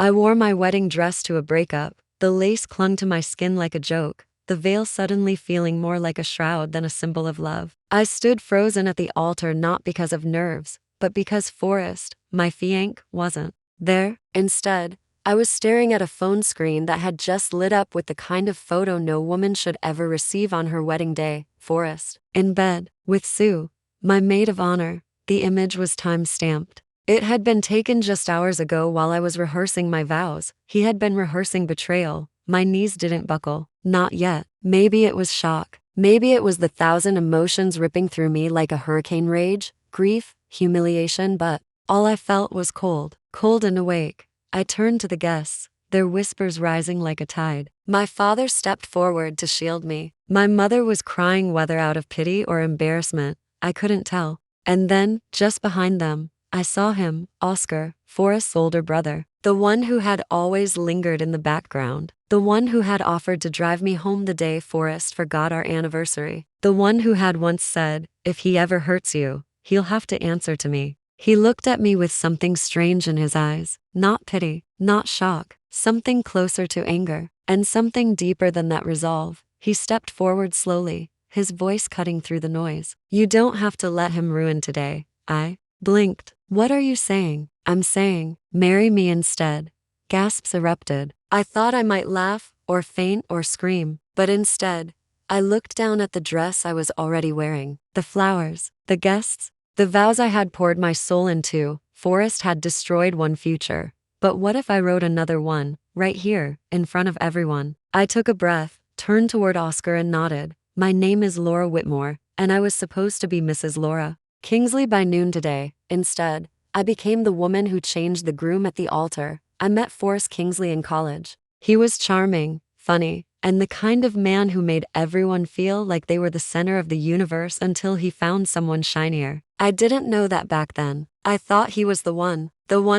I wore my wedding dress to a breakup. The lace clung to my skin like a joke, the veil suddenly feeling more like a shroud than a symbol of love. I stood frozen at the altar not because of nerves, but because Forrest, my fiancé, wasn't there. Instead, I was staring at a phone screen that had just lit up with the kind of photo no woman should ever receive on her wedding day. Forrest, in bed, with Sue, my maid of honor. The image was time-stamped. It had been taken just hours ago while I was rehearsing my vows. He had been rehearsing betrayal. My knees didn't buckle. Not yet. Maybe it was shock. Maybe it was the thousand emotions ripping through me like a hurricane rage, grief, humiliation, but all I felt was cold. Cold and awake. I turned to the guests, their whispers rising like a tide. My father stepped forward to shield me. My mother was crying, whether out of pity or embarrassment, I couldn't tell. And then, just behind them, I saw him, Oscar, Forrest's older brother, the one who had always lingered in the background, the one who had offered to drive me home the day Forrest forgot our anniversary, the one who had once said, "If he ever hurts you, he'll have to answer to me." He looked at me with something strange in his eyes, not pity, not shock, something closer to anger, and something deeper than that, resolve. He stepped forward slowly, his voice cutting through the noise. "You don't have to let him ruin today." I blinked. "What are you saying?" "I'm saying, marry me instead." Gasps erupted. I thought I might laugh, or faint, or scream, but instead, I looked down at the dress I was already wearing, the flowers, the guests, the vows I had poured my soul into. Forrest had destroyed one future, but what if I wrote another one, right here, in front of everyone? I took a breath, turned toward Oscar and nodded. "My name is Laura Whitmore, and I was supposed to be Mrs. Laura Kingsley by noon today. Instead, I became the woman who changed the groom at the altar." I met Forrest Kingsley in college. He was charming, funny, and the kind of man who made everyone feel like they were the center of the universe until he found someone shinier. I didn't know that back then. I thought he was the one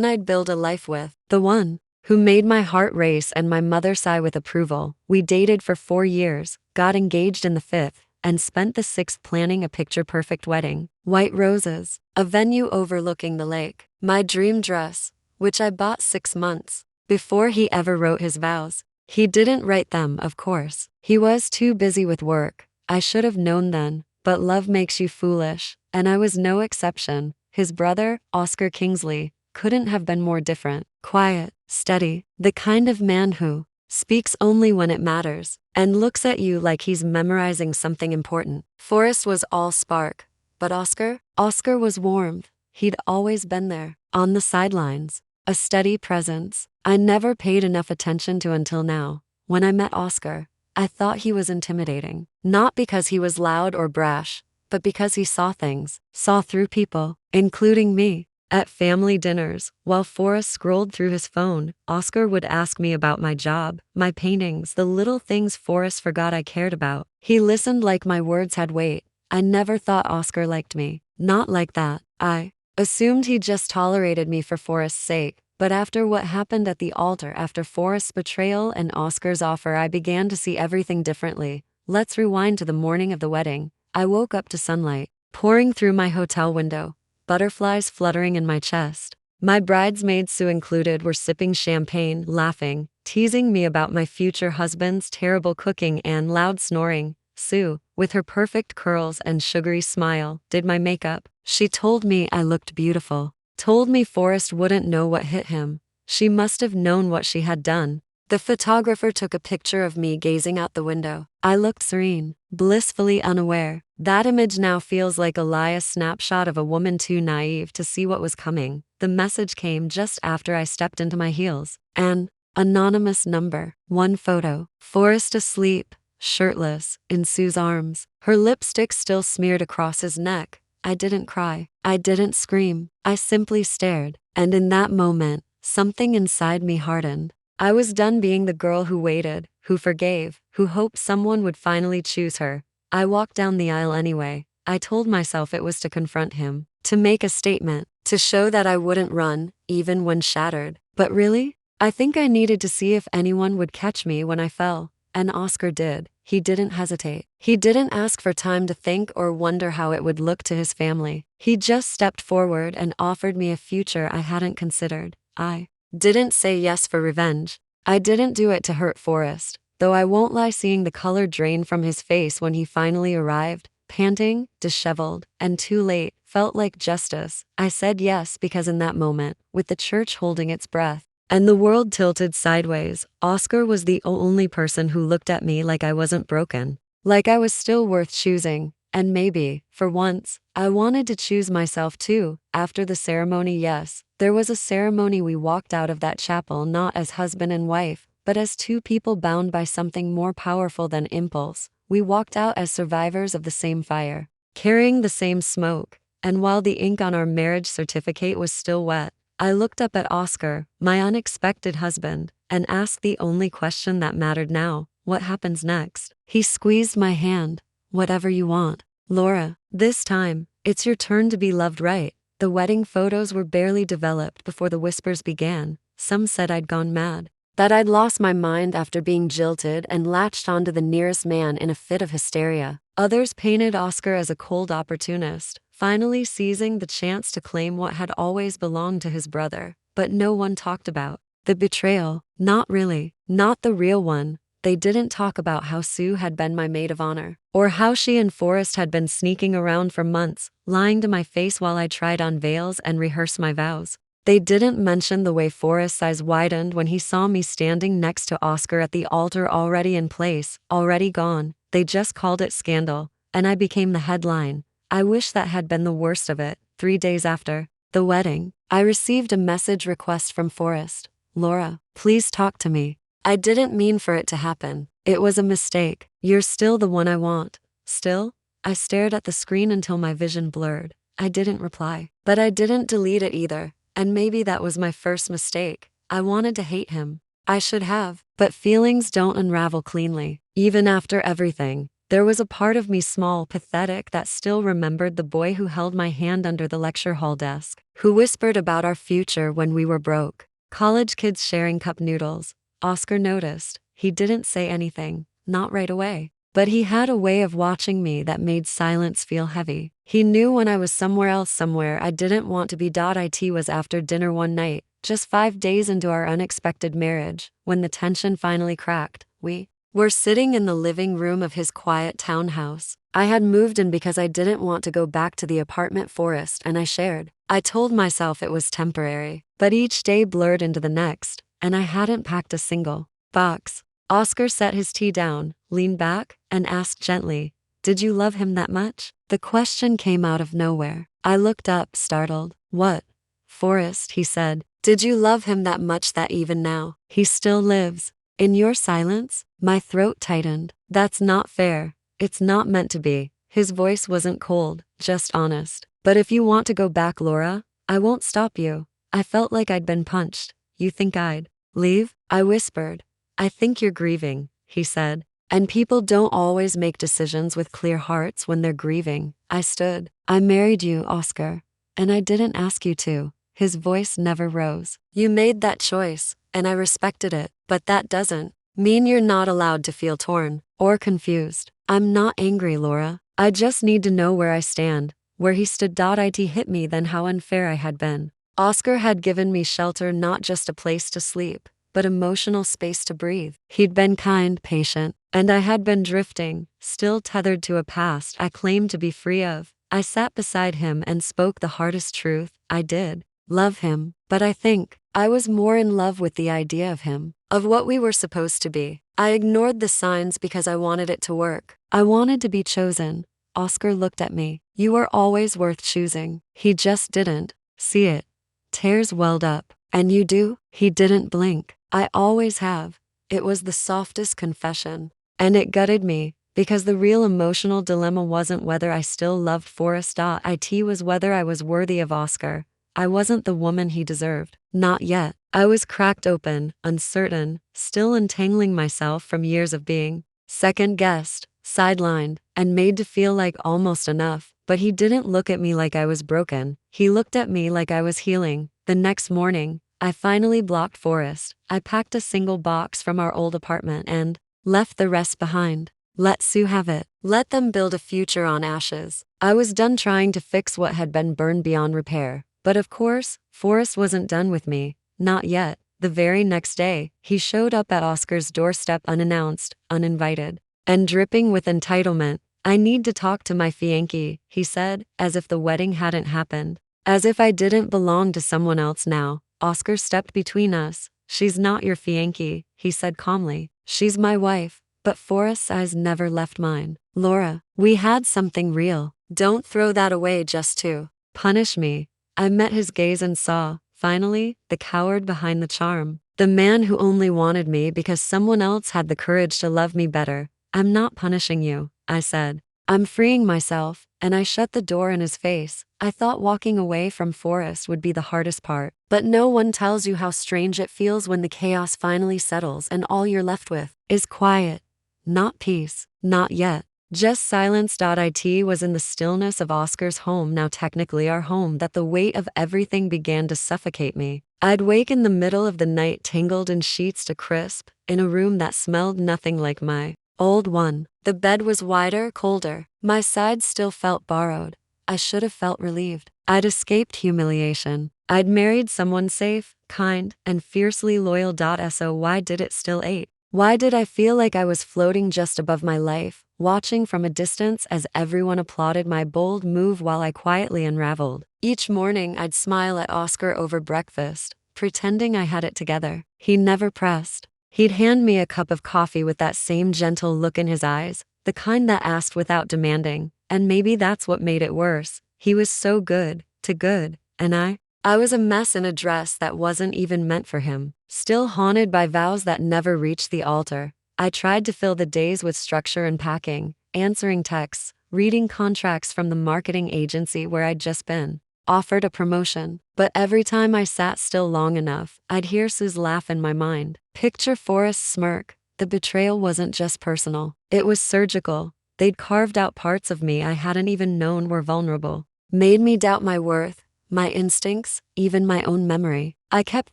I'd build a life with, the one who made my heart race and my mother sigh with approval. We dated for 4 years, got engaged in the 5th, and spent the 6th planning a picture-perfect wedding. White roses, a venue overlooking the lake, my dream dress, which I bought 6 months before he ever wrote his vows. He didn't write them, of course. He was too busy with work. I should have known then, but love makes you foolish, and I was no exception. His brother, Oscar Kingsley, couldn't have been more different. Quiet, steady, the kind of man who speaks only when it matters, and looks at you like he's memorizing something important. Forrest was all spark, but Oscar was warmth. He'd always been there, on the sidelines, a steady presence I never paid enough attention to until now. When I met Oscar, I thought he was intimidating, not because he was loud or brash, but because he saw things, saw through people, including me. At family dinners, while Forrest scrolled through his phone, Oscar would ask me about my job, my paintings, the little things Forrest forgot I cared about. He listened like my words had weight. I never thought Oscar liked me. Not like that. I assumed he just tolerated me for Forrest's sake. But after what happened at the altar, after Forrest's betrayal and Oscar's offer, I began to see everything differently. Let's rewind to the morning of the wedding. I woke up to sunlight pouring through my hotel window, butterflies fluttering in my chest. My bridesmaids, Sue included, were sipping champagne, laughing, teasing me about my future husband's terrible cooking and loud snoring. Sue, with her perfect curls and sugary smile, did my makeup. She told me I looked beautiful. Told me Forrest wouldn't know what hit him. She must have known what she had done. The photographer took a picture of me gazing out the window. I looked serene, blissfully unaware. That image now feels like a snapshot of a woman too naive to see what was coming. The message came just after I stepped into my heels. An anonymous number. One photo. Forrest asleep, shirtless, in Sue's arms. Her lipstick still smeared across his neck. I didn't cry. I didn't scream. I simply stared. And in that moment, something inside me hardened. I was done being the girl who waited, who forgave, who hoped someone would finally choose her. I walked down the aisle anyway. I told myself it was to confront him, to make a statement, to show that I wouldn't run, even when shattered. But really, I think I needed to see if anyone would catch me when I fell. And Oscar did. He didn't hesitate. He didn't ask for time to think or wonder how it would look to his family. He just stepped forward and offered me a future I hadn't considered. I Didn't say yes for revenge. I didn't do it to hurt Forrest, though I won't lie, seeing the color drain from his face when he finally arrived, panting, disheveled, and too late, felt like justice. I said yes because in that moment, with the church holding its breath, and the world tilted sideways, Oscar was the only person who looked at me like I wasn't broken. Like I was still worth choosing. And maybe, for once, I wanted to choose myself too. After the ceremony, yes, there was a ceremony. We walked out of that chapel not as husband and wife, but as two people bound by something more powerful than impulse. We walked out as survivors of the same fire, carrying the same smoke. And while the ink on our marriage certificate was still wet, I looked up at Oscar, my unexpected husband, and asked the only question that mattered now: what happens next? He squeezed my hand. Whatever you want, Laura. This time, it's your turn to be loved right. The wedding photos were barely developed before the whispers began. Some said I'd gone mad, that I'd lost my mind after being jilted and latched onto the nearest man in a fit of hysteria. Others painted Oscar as a cold opportunist, finally seizing the chance to claim what had always belonged to his brother. But no one talked about the betrayal. Not really, not the real one. They didn't talk about how Sue had been my maid of honor, or how she and Forrest had been sneaking around for months, lying to my face while I tried on veils and rehearsed my vows. They didn't mention the way Forrest's eyes widened when he saw me standing next to Oscar at the altar, already in place, already gone. They just called it scandal, and I became the headline. I wish that had been the worst of it. 3 days after the wedding, I received a message request from Forrest. Laura, please talk to me. I didn't mean for it to happen. It was a mistake. You're still the one I want. Still? I stared at the screen until my vision blurred. I didn't reply. But I didn't delete it either. And maybe that was my first mistake. I wanted to hate him. I should have. But feelings don't unravel cleanly. Even after everything, there was a part of me, small, pathetic, that still remembered the boy who held my hand under the lecture hall desk, who whispered about our future when we were broke. College kids sharing cup noodles. Oscar noticed. He didn't say anything, not right away. But he had a way of watching me that made silence feel heavy. He knew when I was somewhere else, somewhere I didn't want to be. It was after dinner one night, just 5 days into our unexpected marriage, when the tension finally cracked. We were sitting in the living room of his quiet townhouse. I had moved in because I didn't want to go back to the apartment Forrest and I shared. I told myself it was temporary, but each day blurred into the next, and I hadn't packed a single box. Oscar set his tea down, leaned back, and asked gently, "Did you love him that much?" The question came out of nowhere. I looked up, startled. "What?" "Forrest," he said. "Did you love him that much that even now, he still lives in your silence?" My throat tightened. "That's not fair. It's not meant to be." His voice wasn't cold, just honest. "But if you want to go back, Laura, I won't stop you." I felt like I'd been punched. "You think I'd leave?" I whispered. "I think you're grieving," he said. "And people don't always make decisions with clear hearts when they're grieving." I stood. "I married you, Oscar. And I didn't ask you to." His voice never rose. "You made that choice, and I respected it. But that doesn't mean you're not allowed to feel torn or confused." "I'm not angry, Laura. I just need to know where I stand." Where he stood. It hit me then how unfair I had been. Oscar had given me shelter, not just a place to sleep, but emotional space to breathe. He'd been kind, patient, and I had been drifting, still tethered to a past I claimed to be free of. I sat beside him and spoke the hardest truth. I did love him, but I think I was more in love with the idea of him, of what we were supposed to be. I ignored the signs because I wanted it to work. I wanted to be chosen. Oscar looked at me. "You are always worth choosing." He just didn't see it. Tears welled up. "And you do?" He didn't blink. "I always have." It was the softest confession. And it gutted me, because the real emotional dilemma wasn't whether I still loved Forrest. It was whether I was worthy of Oscar. I wasn't the woman he deserved. Not yet. I was cracked open, uncertain, still untangling myself from years of being second-guessed, sidelined, and made to feel like almost enough. But he didn't look at me like I was broken. He looked at me like I was healing. The next morning, I finally blocked Forrest. I packed a single box from our old apartment and left the rest behind. Let Sue have it. Let them build a future on ashes. I was done trying to fix what had been burned beyond repair. But of course, Forrest wasn't done with me. Not yet. The very next day, he showed up at Oscar's doorstep unannounced, uninvited, and dripping with entitlement. "I need to talk to my fiancé," he said, as if the wedding hadn't happened. As if I didn't belong to someone else now. Oscar stepped between us. "She's not your fiancé," he said calmly. "She's my wife." But Forrest's eyes never left mine. "Laura, we had something real. Don't throw that away just to punish me." I met his gaze and saw, finally, the coward behind the charm. The man who only wanted me because someone else had the courage to love me better. "I'm not punishing you," I said. "I'm freeing myself," and I shut the door in his face. I thought walking away from Forrest would be the hardest part. But no one tells you how strange it feels when the chaos finally settles and all you're left with is quiet. Not peace. Not yet. Just silence. It was in the stillness of Oscar's home, now technically our home, that the weight of everything began to suffocate me. I'd wake in the middle of the night, tangled in sheets to crisp, in a room that smelled nothing like my old one. The bed was wider, colder. My sides still felt borrowed. I should have felt relieved. I'd escaped humiliation. I'd married someone safe, kind, and fiercely loyal. So why did it still ache? Why did I feel like I was floating just above my life, watching from a distance as everyone applauded my bold move while I quietly unraveled? Each morning I'd smile at Oscar over breakfast, pretending I had it together. He never pressed. He'd hand me a cup of coffee with that same gentle look in his eyes, the kind that asked without demanding. And maybe that's what made it worse. He was so good, too good, and I was a mess in a dress that wasn't even meant for him. Still haunted by vows that never reached the altar, I tried to fill the days with structure and packing, answering texts, reading contracts from the marketing agency where I'd just been offered a promotion. But every time I sat still long enough, I'd hear Sue's laugh in my mind. Picture Forrest's smirk. The betrayal wasn't just personal. It was surgical. They'd carved out parts of me I hadn't even known were vulnerable. Made me doubt my worth, my instincts, even my own memory. I kept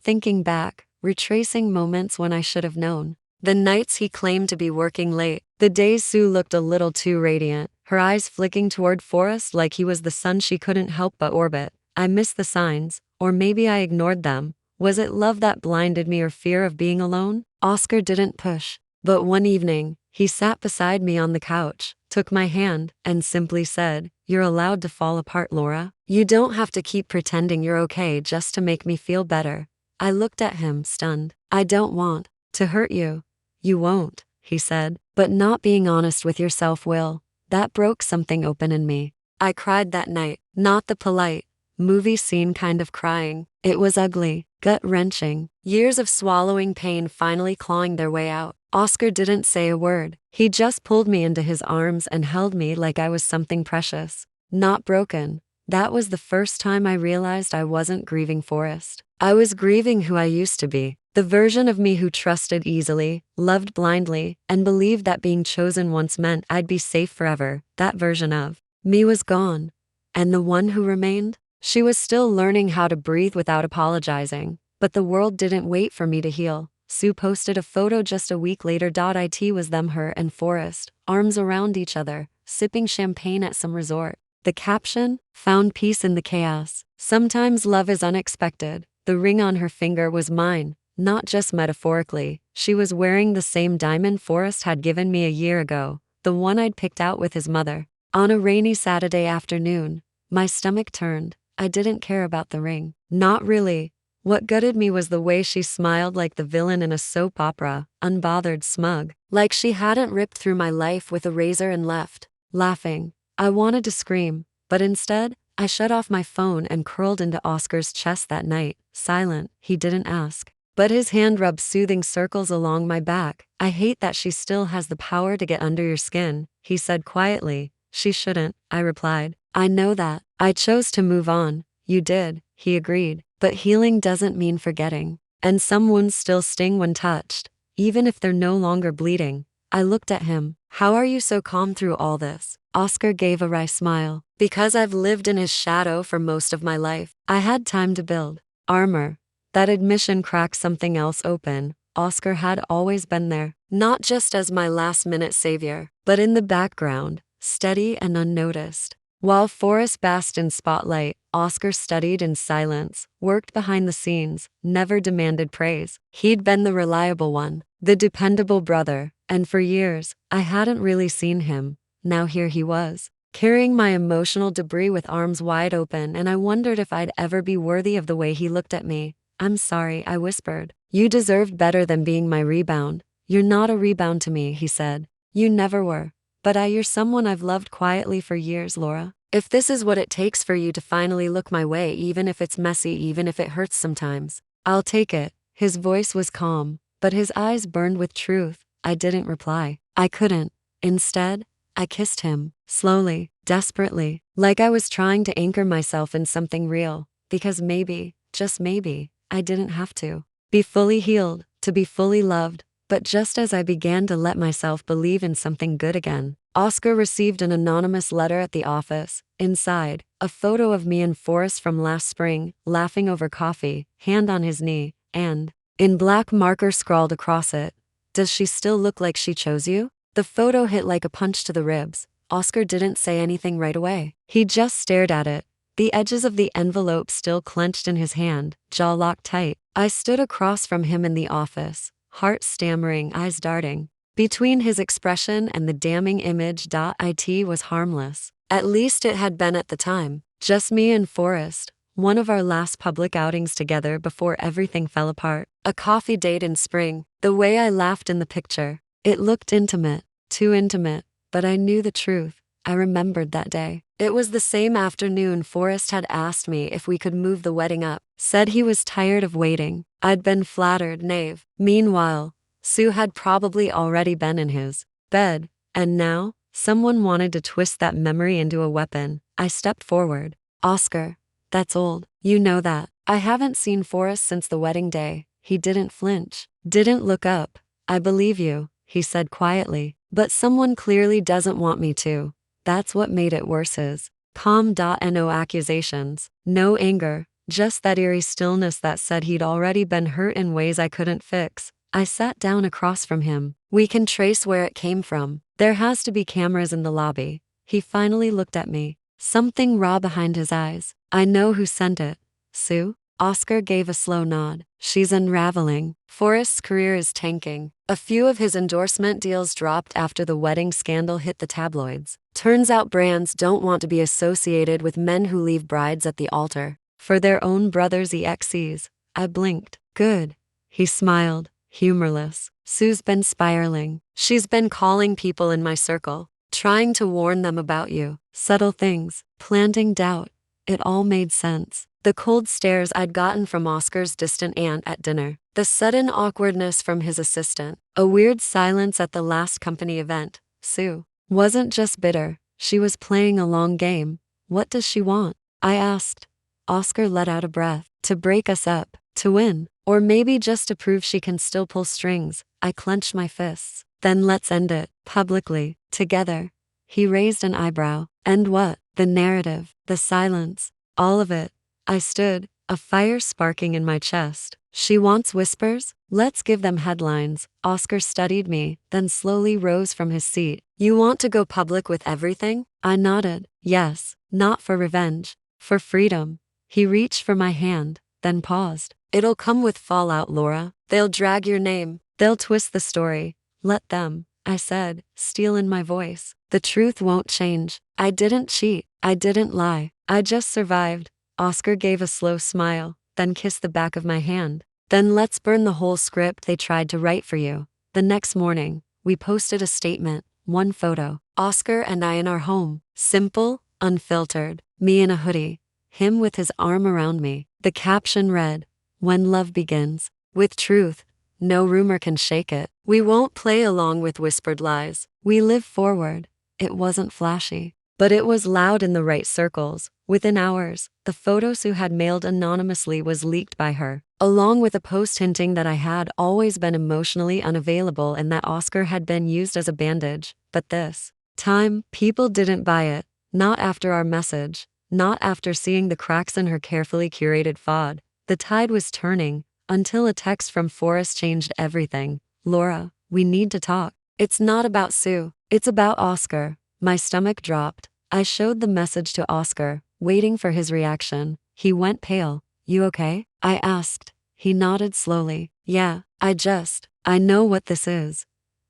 thinking back, retracing moments when I should have known. The nights he claimed to be working late. The days Sue looked a little too radiant, her eyes flicking toward Forrest like he was the sun she couldn't help but orbit. I missed the signs, or maybe I ignored them. Was it love that blinded me or fear of being alone? Oscar didn't push. But one evening, he sat beside me on the couch, took my hand, and simply said, "You're allowed to fall apart, Laura. You don't have to keep pretending you're okay just to make me feel better." I looked at him, stunned. "I don't want to hurt you." "You won't," he said, "but not being honest with yourself will." That broke something open in me. I cried that night, not the polite, movie scene kind of crying. It was ugly, gut-wrenching, years of swallowing pain finally clawing their way out. Oscar didn't say a word. He just pulled me into his arms and held me like I was something precious, not broken. That was the first time I realized I wasn't grieving Forrest. I was grieving who I used to be. The version of me who trusted easily, loved blindly, and believed that being chosen once meant I'd be safe forever. That version of me was gone. And the one who remained? She was still learning how to breathe without apologizing. But the world didn't wait for me to heal. Sue posted a photo just a week later. It was them, her and Forrest, arms around each other, sipping champagne at some resort. The caption, "Found peace in the chaos." Sometimes love is unexpected. The ring on her finger was mine, not just metaphorically. She was wearing the same diamond Forrest had given me a year ago, the one I'd picked out with his mother. On a rainy Saturday afternoon, my stomach turned. I didn't care about the ring. Not really. What gutted me was the way she smiled like the villain in a soap opera, unbothered, smug, like she hadn't ripped through my life with a razor and left, laughing. I wanted to scream, but instead, I shut off my phone and curled into Oscar's chest that night, silent. He didn't ask, but his hand rubbed soothing circles along my back. "I hate that she still has the power to get under your skin," he said quietly. "She shouldn't," I replied. "I know that. I chose to move on." "You did," he agreed. "But healing doesn't mean forgetting. And some wounds still sting when touched, even if they're no longer bleeding." I looked at him. "How are you so calm through all this?" Oscar gave a wry smile. "Because I've lived in his shadow for most of my life. I had time to build armor." That admission cracked something else open. Oscar had always been there, not just as my last-minute savior, but in the background, steady and unnoticed. While Forrest basked in spotlight, Oscar studied in silence, worked behind the scenes, never demanded praise. He'd been the reliable one, the dependable brother, and for years, I hadn't really seen him. Now here he was, carrying my emotional debris with arms wide open, and I wondered if I'd ever be worthy of the way he looked at me. "I'm sorry," I whispered. "You deserved better than being my rebound." "You're not a rebound to me," he said. "You never were. But you're someone I've loved quietly for years, Laura. If this is what it takes for you to finally look my way, even if it's messy, even if it hurts sometimes, I'll take it." His voice was calm, but his eyes burned with truth. I didn't reply. I couldn't. Instead, I kissed him, slowly, desperately, like I was trying to anchor myself in something real, because maybe, just maybe, I didn't have to be fully healed, to be fully loved. But just as I began to let myself believe in something good again, Oscar received an anonymous letter at the office. Inside, a photo of me and Forrest from last spring, laughing over coffee, hand on his knee, and, in black marker scrawled across it, "Does she still look like she chose you?" The photo hit like a punch to the ribs. Oscar didn't say anything right away. He just stared at it, the edges of the envelope still clenched in his hand, jaw locked tight. I stood across from him in the office, heart stammering, eyes darting. Between his expression and the damning image, it was harmless. At least it had been at the time. Just me and Forrest, one of our last public outings together before everything fell apart. A coffee date in spring. The way I laughed in the picture, it looked intimate, too intimate, but I knew the truth. I remembered that day. It was the same afternoon Forrest had asked me if we could move the wedding up, said he was tired of waiting. I'd been flattered, naive. Meanwhile, Sue had probably already been in his bed, and now, someone wanted to twist that memory into a weapon. I stepped forward. "Oscar, that's old. You know that. I haven't seen Forrest since the wedding day." He didn't flinch, didn't look up. "I believe you," he said quietly, "but someone clearly doesn't want me to." That's what made it worse. His calm, no accusations, no anger, just that eerie stillness that said he'd already been hurt in ways I couldn't fix. I sat down across from him. "We can trace where it came from. There has to be cameras in the lobby." He finally looked at me, something raw behind his eyes. "I know who sent it." "Sue?" Oscar gave a slow nod. "She's unraveling. Forrest's career is tanking. A few of his endorsement deals dropped after the wedding scandal hit the tabloids. Turns out brands don't want to be associated with men who leave brides at the altar for their own brother's exes." I blinked. "Good." He smiled, humorless. "Sue's been spiraling. She's been calling people in my circle, trying to warn them about you. Subtle things, planting doubt." It all made sense. The cold stares I'd gotten from Oscar's distant aunt at dinner, the sudden awkwardness from his assistant, a weird silence at the last company event. Sue wasn't just bitter, she was playing a long game. "What does she want?" I asked. Oscar let out a breath. "To break us up, to win, or maybe just to prove she can still pull strings." I clenched my fists. "Then let's end it, publicly, together." He raised an eyebrow. "End what?" "The narrative, the silence, all of it." I stood, a fire sparking in my chest. "She wants whispers? Let's give them headlines." Oscar studied me, then slowly rose from his seat. "You want to go public with everything?" I nodded. "Yes, not for revenge, for freedom." He reached for my hand, then paused. "It'll come with fallout, Laura. They'll drag your name. They'll twist the story. Let them," I said, steel in my voice. "The truth won't change. I didn't cheat. I didn't lie. I just survived." Oscar gave a slow smile, then kissed the back of my hand. "Then let's burn the whole script they tried to write for you." The next morning, we posted a statement, one photo. Oscar and I in our home. Simple, unfiltered. Me in a hoodie, him with his arm around me. The caption read, "When love begins, with truth, no rumor can shake it. We won't play along with whispered lies. We live forward." It wasn't flashy, but it was loud in the right circles. Within hours, the photo Sue had mailed anonymously was leaked by her, along with a post hinting that I had always been emotionally unavailable and that Oscar had been used as a bandage. But this time, people didn't buy it. Not after our message. Not after seeing the cracks in her carefully curated FOD. The tide was turning, until a text from Forrest changed everything. "Laura, we need to talk. It's not about Sue. It's about Oscar." My stomach dropped. I showed the message to Oscar, waiting for his reaction. He went pale. You okay? I asked. He nodded slowly. Yeah, I know what this is.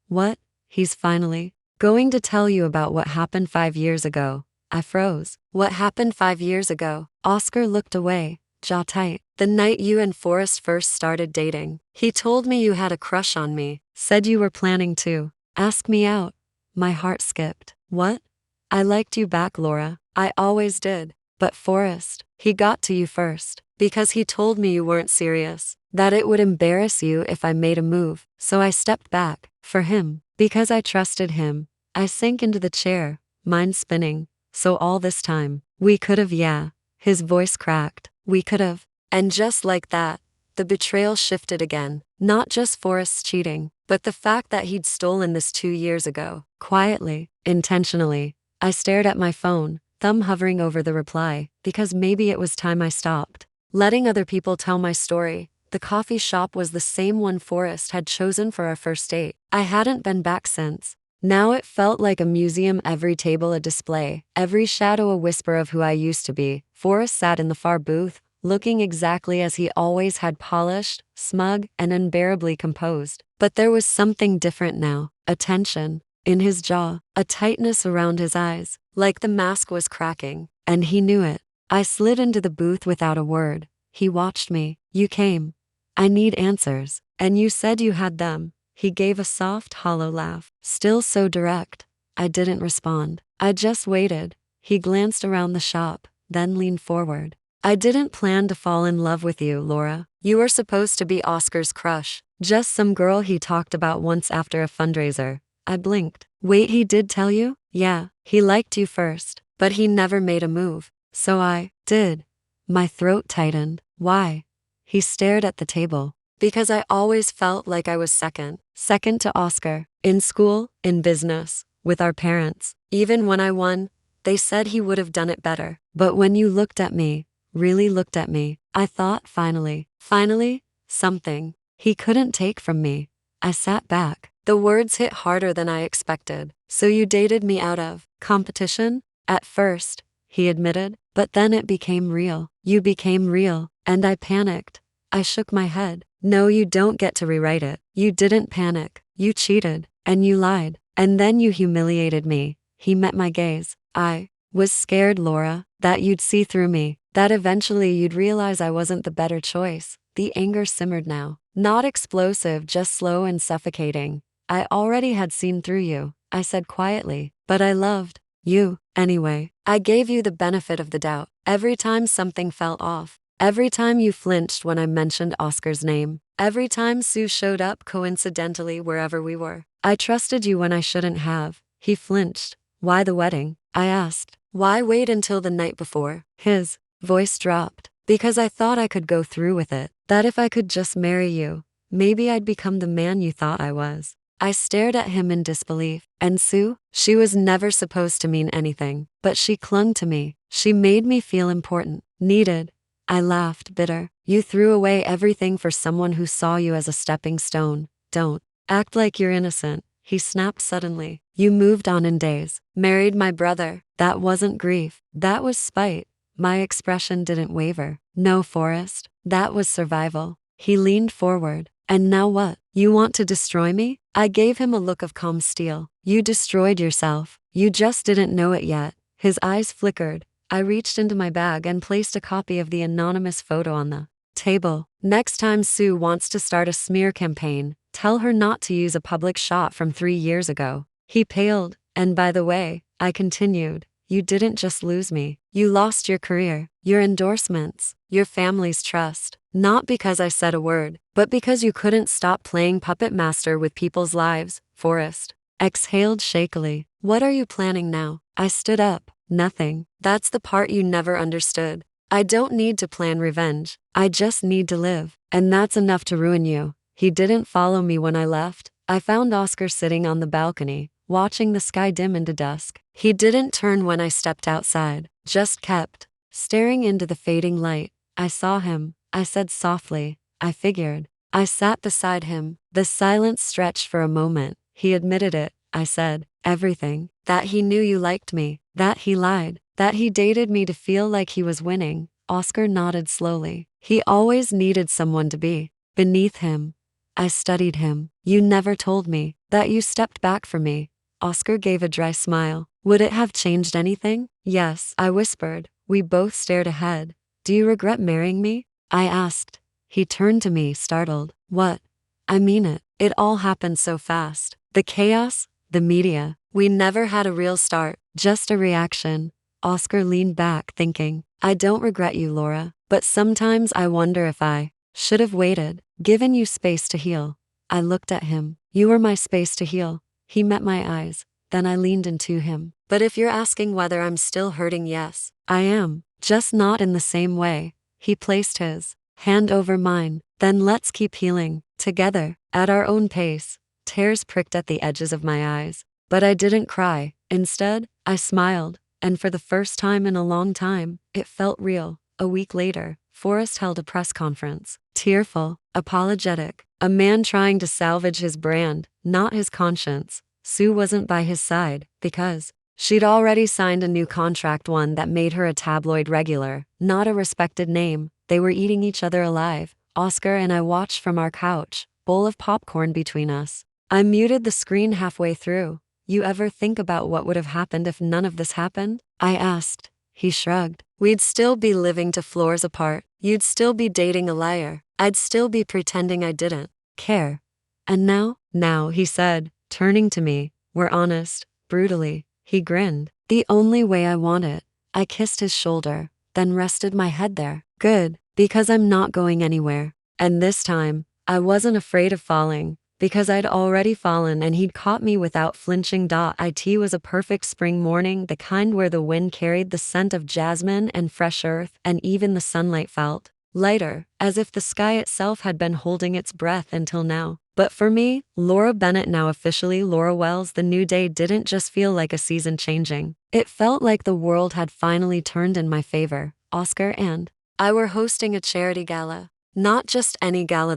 What? He's finally going to tell you about what happened 5 years ago. I froze. What happened 5 years ago? Oscar looked away, jaw tight. The night you and Forrest first started dating. He told me you had a crush on me, said you were planning to ask me out. My heart skipped. What? I liked you back, Laura. I always did. But Forrest, he got to you first. Because he told me you weren't serious. That it would embarrass you if I made a move. So I stepped back. For him. Because I trusted him. I sank into the chair, mind spinning. So all this time, we could've, yeah. His voice cracked. We could've. And just like that, the betrayal shifted again. Not just Forrest's cheating, but the fact that he'd stolen this 2 years ago. Quietly, intentionally. I stared at my phone, thumb hovering over the reply, because maybe it was time I stopped letting other people tell my story. The coffee shop was the same one Forrest had chosen for our first date. I hadn't been back since. Now it felt like a museum, every table a display, every shadow a whisper of who I used to be. Forrest sat in the far booth, looking exactly as he always had, polished, smug, and unbearably composed. But there was something different now, a tension in his jaw, a tightness around his eyes, like the mask was cracking, and he knew it. I slid into the booth without a word. He watched me. You came. I need answers. And you said you had them. He gave a soft, hollow laugh, still so direct. I didn't respond. I just waited. He glanced around the shop, then leaned forward. I didn't plan to fall in love with you, Laura. You were supposed to be Oscar's crush. Just some girl he talked about once after a fundraiser. I blinked. Wait, he did tell you? Yeah, he liked you first, but he never made a move. So I did. My throat tightened. Why? He stared at the table. Because I always felt like I was second to Oscar. In school, in business, with our parents. Even when I won, they said he would have done it better. But when you looked at me, really looked at me, I thought finally, something he couldn't take from me. I sat back. The words hit harder than I expected. So you dated me out of competition? At first, he admitted, but then it became real. You became real, and I panicked. I shook my head. No, you don't get to rewrite it. You didn't panic. You cheated, and you lied, and then you humiliated me. He met my gaze. I was scared, Laura, that you'd see through me, that eventually you'd realize I wasn't the better choice. The anger simmered now. Not explosive, just slow and suffocating. I already had seen through you, I said quietly, but I loved you anyway. I gave you the benefit of the doubt. Every time something felt off. Every time you flinched when I mentioned Oscar's name. Every time Sue showed up coincidentally wherever we were. I trusted you when I shouldn't have. He flinched. Why the wedding? I asked. Why wait until the night before? His voice dropped. Because I thought I could go through with it. That if I could just marry you, maybe I'd become the man you thought I was. I stared at him in disbelief. And Sue? She was never supposed to mean anything. But she clung to me. She made me feel important, needed. I laughed, bitter. You threw away everything for someone who saw you as a stepping stone. Don't act like you're innocent. He snapped suddenly. You moved on in days. Married my brother. That wasn't grief. That was spite. My expression didn't waver. No, Forrest. That was survival. He leaned forward. And now what? You want to destroy me? I gave him a look of calm steel. You destroyed yourself. You just didn't know it yet. His eyes flickered. I reached into my bag and placed a copy of the anonymous photo on the table. Next time Sue wants to start a smear campaign, tell her not to use a public shot from 3 years ago. He paled. And by the way, I continued, you didn't just lose me. You lost your career, your endorsements, your family's trust. Not because I said a word, but because you couldn't stop playing puppet master with people's lives. Forrest exhaled shakily. What are you planning now? I stood up. Nothing. That's the part you never understood. I don't need to plan revenge. I just need to live. And that's enough to ruin you. He didn't follow me when I left. I found Oscar sitting on the balcony, watching the sky dim into dusk. He didn't turn when I stepped outside, just kept staring into the fading light. I saw him. I said softly, I figured. I sat beside him. The silence stretched for a moment. He admitted it. I said, everything. That he knew you liked me. That he lied. That he dated me to feel like he was winning. Oscar nodded slowly. He always needed someone to be beneath him. I studied him. You never told me that you stepped back from me. Oscar gave a dry smile. Would it have changed anything? Yes, I whispered. We both stared ahead. Do you regret marrying me? I asked. He turned to me, startled. What? I mean it. It all happened so fast. The chaos, the media. We never had a real start, just a reaction. Oscar leaned back, thinking, I don't regret you, Laura, but sometimes I wonder if I should have waited, given you space to heal. I looked at him. You were my space to heal. He met my eyes. Then I leaned into him. But if you're asking whether I'm still hurting, yes, I am. Just not in the same way. He placed his hand over mine. Then let's keep healing, together, at our own pace. Tears pricked at the edges of my eyes. But I didn't cry. Instead, I smiled. And for the first time in a long time, it felt real. A week later, Forrest held a press conference. Tearful, apologetic, a man trying to salvage his brand, not his conscience. Sue wasn't by his side, because she'd already signed a new contract, one that made her a tabloid regular, not a respected name. They were eating each other alive. Oscar and I watched from our couch, bowl of popcorn between us. I muted the screen halfway through. You ever think about what would have happened if none of this happened? I asked. He shrugged. We'd still be living 2 floors apart. You'd still be dating a liar. I'd still be pretending I didn't care. And now, he said, turning to me, we're honest, brutally. He grinned. The only way I want it. I kissed his shoulder, then rested my head there. Good, because I'm not going anywhere. And this time, I wasn't afraid of falling, because I'd already fallen and he'd caught me without flinching. It was a perfect spring morning, the kind where the wind carried the scent of jasmine and fresh earth, and even the sunlight felt lighter, as if the sky itself had been holding its breath until now. But for me, Laura Bennett, now officially Laura Wells, the new day didn't just feel like a season changing. It felt like the world had finally turned in my favor. Oscar and I were hosting a charity gala. Not just any gala,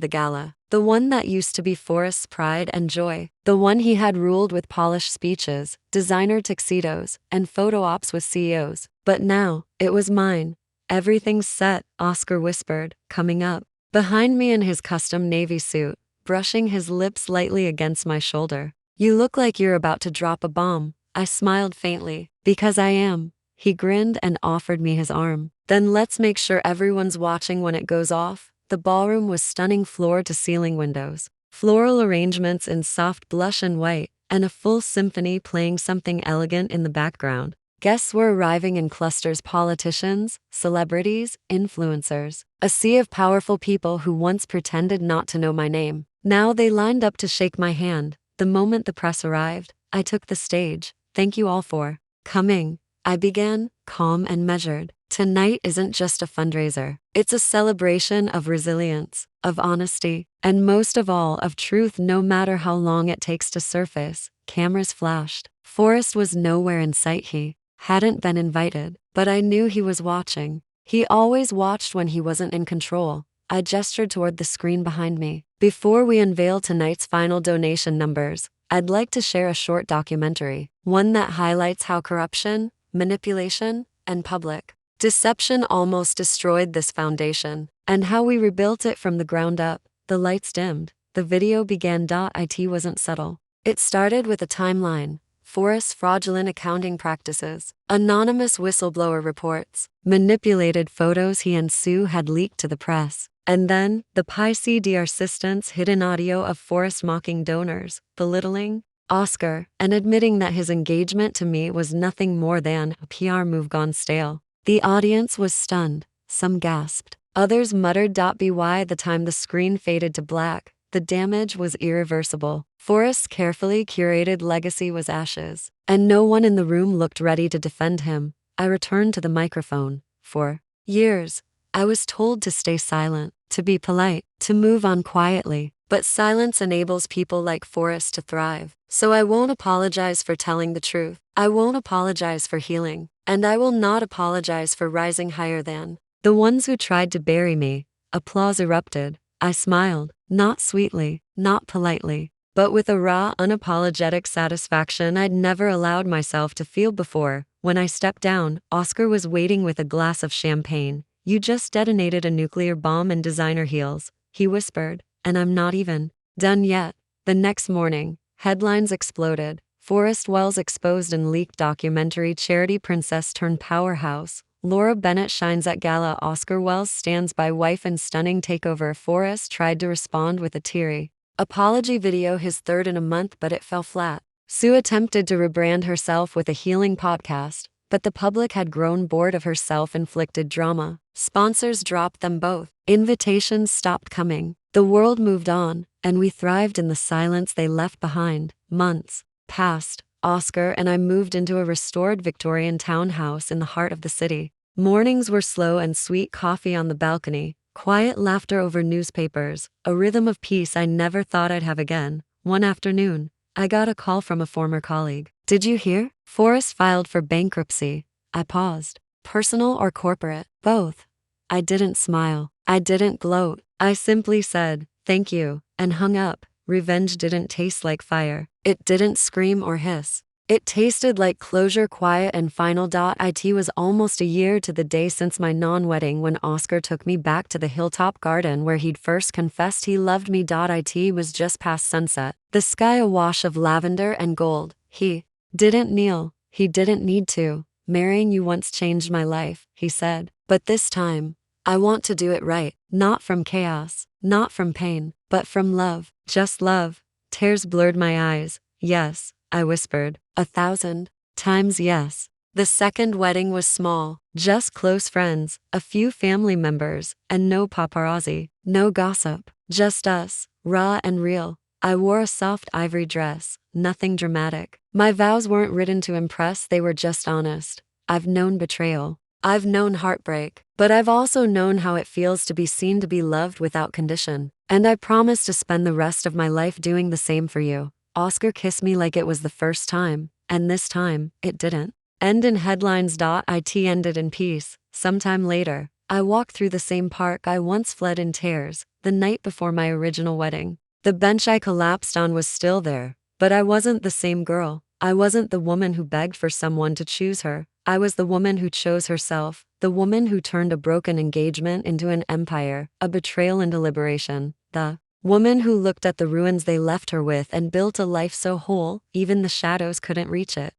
the one that used to be Forrest's pride and joy, the one he had ruled with polished speeches, designer tuxedos, and photo ops with CEOs. But now, it was mine. Everything's set, Oscar whispered, coming up behind me in his custom navy suit, brushing his lips lightly against my shoulder. You look like you're about to drop a bomb. I smiled faintly. Because I am. He grinned and offered me his arm. Then let's make sure everyone's watching when it goes off. The ballroom was stunning, floor-to-ceiling windows, floral arrangements in soft blush and white, and a full symphony playing something elegant in the background. Guests were arriving in clusters: politicians, celebrities, influencers. A sea of powerful people who once pretended not to know my name. Now they lined up to shake my hand. The moment the press arrived, I took the stage. Thank you all for coming, I began, calm and measured. Tonight isn't just a fundraiser. It's a celebration of resilience, of honesty, and most of all, of truth, no matter how long it takes to surface. Cameras flashed. Forrest was nowhere in sight. He hadn't been invited, but I knew he was watching. He always watched when he wasn't in control. I gestured toward the screen behind me. Before we unveil tonight's final donation numbers, I'd like to share a short documentary, one that highlights how corruption, manipulation, and public deception almost destroyed this foundation, and how we rebuilt it from the ground up. The lights dimmed. The video began. It wasn't subtle. It started with a timeline. Forrest's fraudulent accounting practices, anonymous whistleblower reports, manipulated photos he and Sue had leaked to the press, and then the PCDR assistant's hidden audio of Forrest mocking donors, belittling Oscar, and admitting that his engagement to me was nothing more than a PR move gone stale. The audience was stunned. Some gasped. Others muttered. By the time the screen faded to black, the damage was irreversible. Forrest's carefully curated legacy was ashes, and no one in the room looked ready to defend him. I returned to the microphone. For years, I was told to stay silent, to be polite, to move on quietly. But silence enables people like Forrest to thrive. So I won't apologize for telling the truth. I won't apologize for healing. And I will not apologize for rising higher than the ones who tried to bury me. Applause erupted. I smiled, not sweetly, not politely, but with a raw, unapologetic satisfaction I'd never allowed myself to feel before. When I stepped down, Oscar was waiting with a glass of champagne. "You just detonated a nuclear bomb in designer heels," he whispered, "and I'm not even done yet." The next morning, headlines exploded. Forrest Wells exposed in leaked documentary, charity princess turned powerhouse. Laura Bennett shines at gala. Oscar Wells stands by wife in stunning takeover. Forrest tried to respond with a teary apology video, his third in a month, but it fell flat. Sue attempted to rebrand herself with a healing podcast, but the public had grown bored of her self-inflicted drama. Sponsors dropped them both. Invitations stopped coming. The world moved on, and we thrived in the silence they left behind. Months passed. Oscar and I moved into a restored Victorian townhouse in the heart of the city. Mornings were slow and sweet, coffee on the balcony, quiet laughter over newspapers, a rhythm of peace I never thought I'd have again. One afternoon, I got a call from a former colleague. "Did you hear? Forrest filed for bankruptcy." I paused. "Personal or corporate?" "Both." I didn't smile. I didn't gloat. I simply said, "Thank you," and hung up. Revenge didn't taste like fire. It didn't scream or hiss. It tasted like closure, quiet and final. It was almost a year to the day since my non-wedding when Oscar took me back to the hilltop garden where he'd first confessed he loved me. It was just past sunset, the sky a wash of lavender and gold. He didn't kneel. He didn't need to. "Marrying you once changed my life," he said. "But this time, I want to do it right. Not from chaos, not from pain, but from love. Just love." Tears blurred my eyes. "Yes," I whispered. 1,000 times yes. The second wedding was small, just close friends, a few family members, and no paparazzi, no gossip. Just us, raw and real. I wore a soft ivory dress, nothing dramatic. My vows weren't written to impress, they were just honest. I've known betrayal. I've known heartbreak, but I've also known how it feels to be seen, to be loved without condition. And I promise to spend the rest of my life doing the same for you. Oscar kissed me like it was the first time, and this time, it didn't end in headlines. It ended in peace. Sometime later, I walked through the same park I once fled in tears, the night before my original wedding. The bench I collapsed on was still there, but I wasn't the same girl. I wasn't the woman who begged for someone to choose her. I was the woman who chose herself, the woman who turned a broken engagement into an empire, a betrayal into liberation, the woman who looked at the ruins they left her with and built a life so whole, even the shadows couldn't reach it.